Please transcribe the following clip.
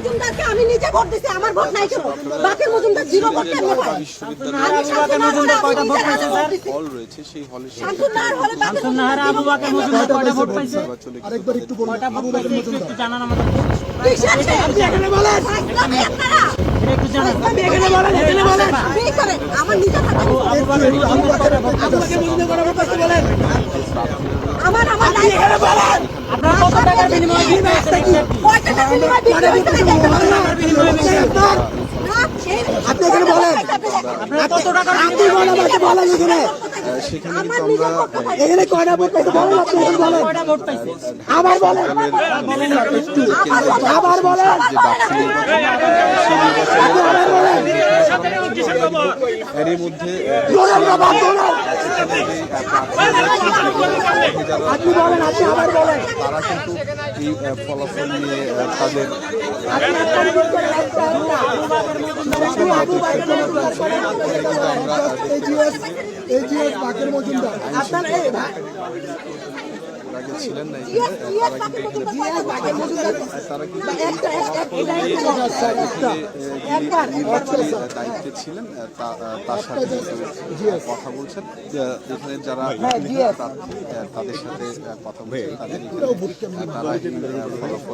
মজুমদারকে আমি নিজে ভোট দিছি, আমার ভোট নাই কেন? বাকের মজুমদার জিরো ভোট কেন পায়? আমি শামসুন্নাহার হলে কয়টা ভোট পাইছে স্যার? হল রয়েছে, সেই হলে শামসুন্নাহার হলে শামসুন্নাহার আবু বকর মজুমদার কয়টা ভোট পাইছে? আরেকবার একটু বলুন। কয়টা ভোট পাইছে একটু জানান আমাদের। আপনি এখানে বলেন আপনারা একটু জানান। আমি এখানে বলেন, এখানে বলেন বিয়ে করেন আমার নিজে থাকে আবু বকর বলেন আমার আমার নাই এখানে বলেন আপনারা কত টাকার বিনিময়ে দিতে কয় টাকা বিনিময়ে বিক্রি হইছে আপনি এখানে বলেন। আপনারা কত টাকার আপনি বলেন, আমাকে বলেন এখানে। সেখানে আমার কিন্তু নিজের আমরা পক্ষ থেকে এখানে কয়টা ভোট পাইছে বলেন, আপনি এখানে বলেন। কয়টা ভোট পাইছে? আবার বলেন, আবার বলেন, যে ডাকসু নির্বাচন, সেই নির্বাচন এরই মধ্যে বলেন না, বাদ বলেন। আপনি বলেন, আপনি আবার বলেন। তারা কিন্তু এই ফলাফল নিয়ে তাদের এজিএস বাকের মজুমদার। আগে ছিলেন না এখানে, তারা কিন্তু নির্বাচনী দায়িত্বে ছিলেন, তার সাথে কথা বলছেন। এখানে যারা প্রার্থী তাদের সাথে কথা বলছেন, তারা ফলাফল